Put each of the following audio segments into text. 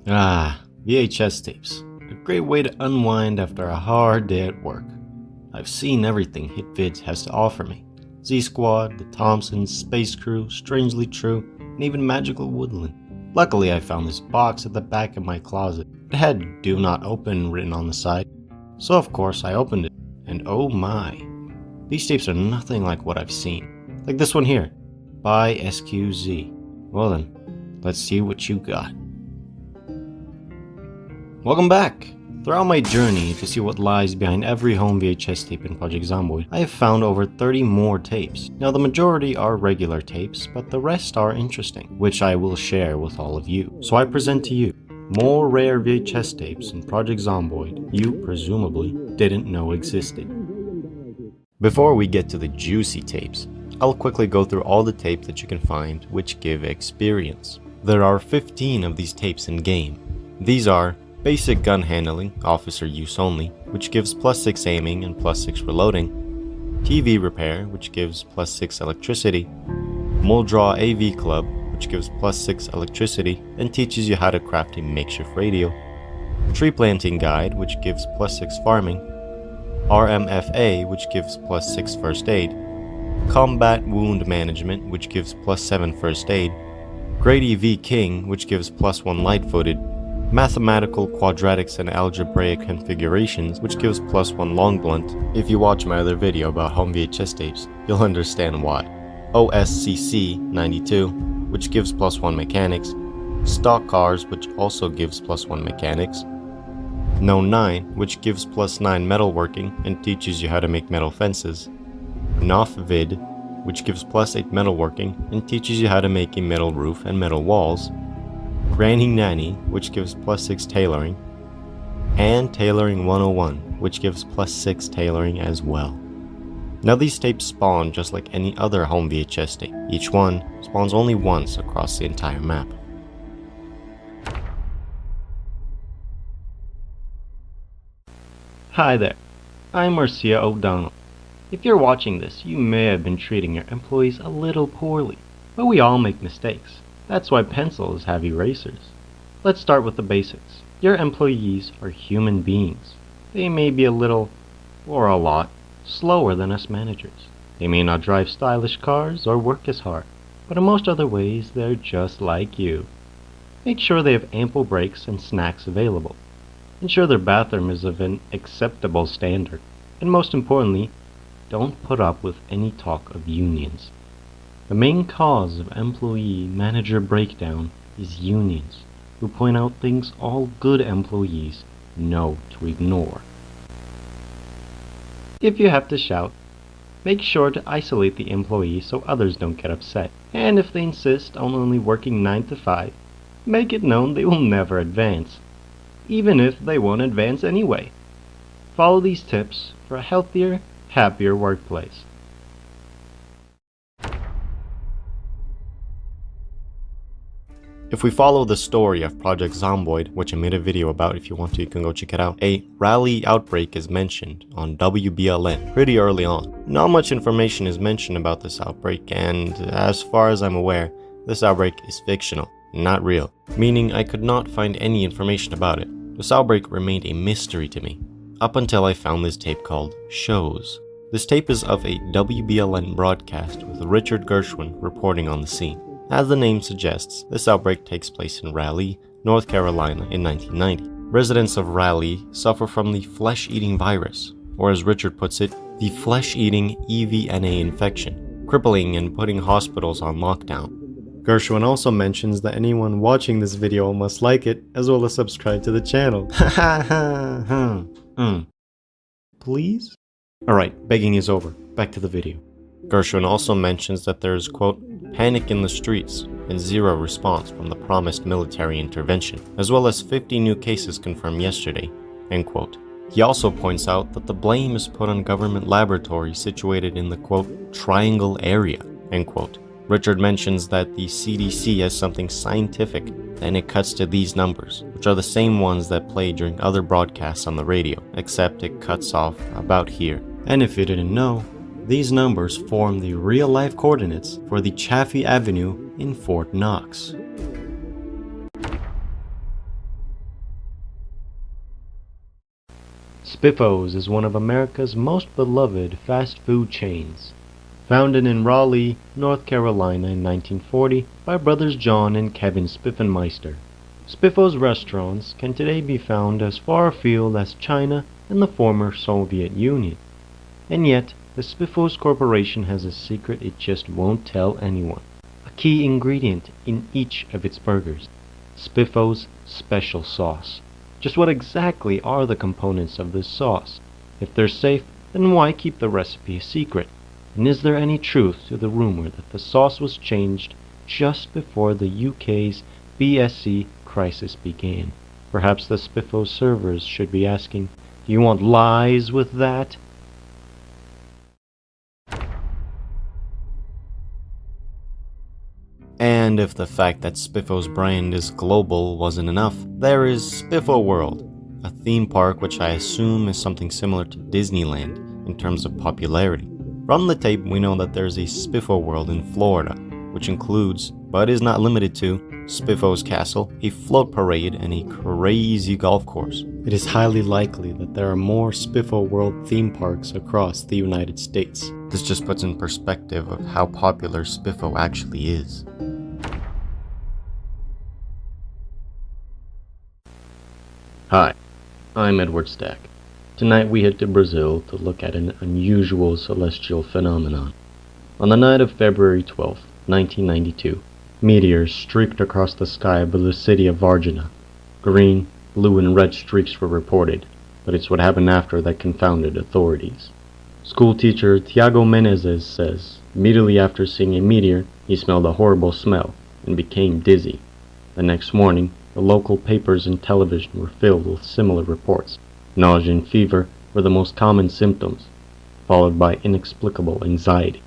VHS tapes. A great way to unwind after a hard day at work. I've seen everything HitVids has to offer me. Z-Squad, The Thompsons, Space Crew, Strangely True, and even Magical Woodland. Luckily, I found this box at the back of my closet. It had "Do Not Open" written on the side. So of course I opened it, and oh my. These tapes are nothing like what I've seen. Like this one here, by SQZ. Well then, let's see what you got. Welcome back! Throughout my journey to see what lies behind every home VHS tape in Project Zomboid, I have found over 30 more tapes. Now the majority are regular tapes, but the rest are interesting, which I will share with all of you. So I present to you more rare VHS tapes in Project Zomboid you presumably didn't know existed. Before we get to the juicy tapes, I'll quickly go through all the tapes that you can find which give experience. There are 15 of these tapes in game. These are Basic Gun Handling, Officer Use Only, which gives +6 aiming and +6 reloading, TV Repair, which gives +6 electricity, Muldraw AV Club, which gives +6 electricity and teaches you how to craft a makeshift radio, Tree Planting Guide, which gives +6 farming, RMFA, which gives +6 first aid, Combat Wound Management, which gives +7 first aid, Grady V King, which gives +1 Lightfooted, Mathematical Quadratics and Algebraic Configurations, which gives +1 Long Blunt. If you watch my other video about home VHS tapes, you'll understand why. OSCC 92, which gives +1 Mechanics, Stock Cars, which also gives +1 Mechanics, No 9, which gives +9 Metalworking and teaches you how to make metal fences, NOFVID, which gives +8 Metalworking and teaches you how to make a metal roof and metal walls, Granny Nanny, which gives +6 Tailoring, and Tailoring 101, which gives +6 Tailoring as well. Now these tapes spawn just like any other home VHS tape. Each one spawns only once across the entire map. Hi there, I'm Marcia O'Donnell. If you're watching this, you may have been treating your employees a little poorly, but we all make mistakes. That's why pencils have erasers. Let's start with the basics. Your employees are human beings. They may be a little, or a lot, slower than us managers. They may not drive stylish cars or work as hard, but in most other ways they're just like you. Make sure they have ample breaks and snacks available. Ensure their bathroom is of an acceptable standard. And most importantly, don't put up with any talk of unions. The main cause of employee-manager breakdown is unions, who point out things all good employees know to ignore. If you have to shout, make sure to isolate the employee so others don't get upset. And if they insist on only working 9 to 5, make it known they will never advance, even if they won't advance anyway. Follow these tips for a healthier, happier workplace. If we follow the story of Project Zomboid, which I made a video about, if you want to you can go check it out, a rally outbreak is mentioned on WBLN pretty early on. Not much information is mentioned about this outbreak, and as far as I'm aware, this outbreak is fictional, not real, meaning I could not find any information about it. This outbreak remained a mystery to me, up until I found this tape called Shows. This tape is of a WBLN broadcast with Richard Gershwin reporting on the scene. As the name suggests, this outbreak takes place in Raleigh, North Carolina in 1990. Residents of Raleigh suffer from the flesh-eating virus, or as Richard puts it, the flesh-eating EVNA infection, crippling and putting hospitals on lockdown. Gershwin also mentions that anyone watching this video must like it, as well as subscribe to the channel. Please? Alright, begging is over. Back to the video. Gershwin also mentions that there is, quote, panic in the streets and zero response from the promised military intervention, as well as 50 new cases confirmed yesterday, end quote. He also points out that the blame is put on government laboratories situated in the, quote, triangle area, end quote. Richard mentions that the CDC has something scientific, then it cuts to these numbers, which are the same ones that play during other broadcasts on the radio, except it cuts off about here. And if you didn't know, these numbers form the real-life coordinates for the Chaffee Avenue in Fort Knox. Spiffos is one of America's most beloved fast food chains. Founded in Raleigh, North Carolina in 1940 by brothers John and Kevin Spiffenmeister. Spiffos restaurants can today be found as far afield as China and the former Soviet Union. And yet, the Spiffos Corporation has a secret it just won't tell anyone. A key ingredient in each of its burgers: Spiffos special sauce. Just what exactly are the components of this sauce? If they're safe, then why keep the recipe a secret? And is there any truth to the rumor that the sauce was changed just before the UK's BSE crisis began? Perhaps the Spiffo servers should be asking, do you want lies with that? And if the fact that Spiffo's brand is global wasn't enough, there is Spiffo World, a theme park which I assume is something similar to Disneyland in terms of popularity. From the tape, we know that there's a Spiffo World in Florida, which includes, but is not limited to, Spiffo's Castle, a float parade, and a crazy golf course. It is highly likely that there are more Spiffo World theme parks across the United States. This just puts in perspective of how popular Spiffo actually is. Hi, I'm Edward Stack. Tonight we head to Brazil to look at an unusual celestial phenomenon. On the night of February 12, 1992, meteors streaked across the sky above the city of Varginha. Green, blue, and red streaks were reported, but it's what happened after that confounded authorities. School teacher Tiago Menezes says, immediately after seeing a meteor, he smelled a horrible smell and became dizzy. The next morning, the local papers and television were filled with similar reports. Nausea and fever were the most common symptoms, followed by inexplicable anxiety.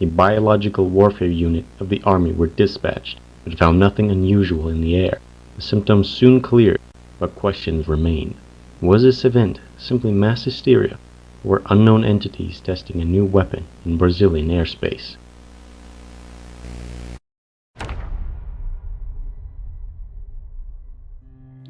A biological warfare unit of the army were dispatched, but found nothing unusual in the air. The symptoms soon cleared, but questions remained. Was this event simply mass hysteria, or were unknown entities testing a new weapon in Brazilian airspace?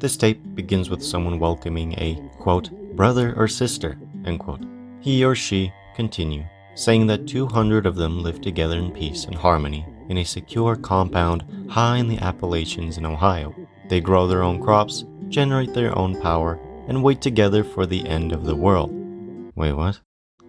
This tape begins with someone welcoming a, quote, brother or sister, end quote. He or she continue, saying that 200 of them live together in peace and harmony in a secure compound high in the Appalachians in Ohio. They grow their own crops, generate their own power, and wait together for the end of the world. Wait, what?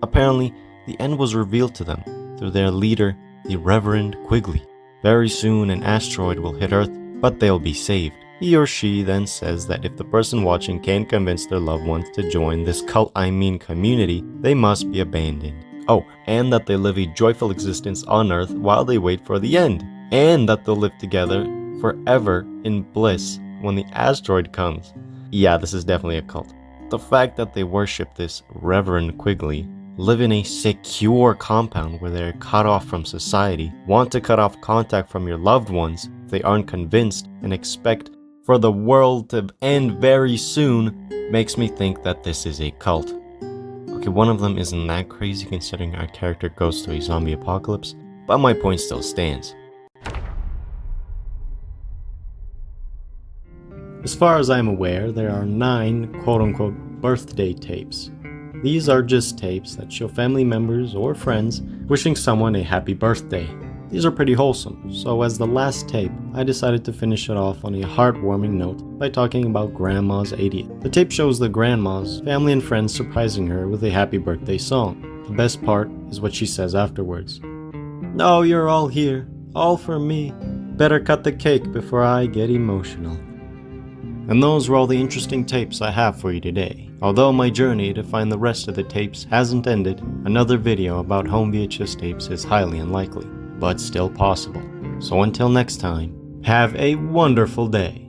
Apparently, the end was revealed to them through their leader, the Reverend Quigley. Very soon an asteroid will hit Earth, but they'll be saved. He or she then says that if the person watching can't convince their loved ones to join this community, they must be abandoned. Oh, and that they live a joyful existence on Earth while they wait for the end. And that they'll live together forever in bliss when the asteroid comes. Yeah, this is definitely a cult. The fact that they worship this Reverend Quigley, live in a secure compound where they're cut off from society, want to cut off contact from your loved ones if they aren't convinced, and expect for the world to end very soon, makes me think that this is a cult. Okay, one of them isn't that crazy considering our character goes through a zombie apocalypse, but my point still stands. As far as I'm aware, there are 9 quote-unquote birthday tapes. These are just tapes that show family members or friends wishing someone a happy birthday. These are pretty wholesome, so as the last tape, I decided to finish it off on a heartwarming note by talking about Grandma's 80th. The tape shows the grandma's family and friends surprising her with a happy birthday song. The best part is what she says afterwards. "No, you're all here, all for me. Better cut the cake before I get emotional." And those were all the interesting tapes I have for you today. Although my journey to find the rest of the tapes hasn't ended, another video about home VHS tapes is highly unlikely, but still possible. So until next time, have a wonderful day.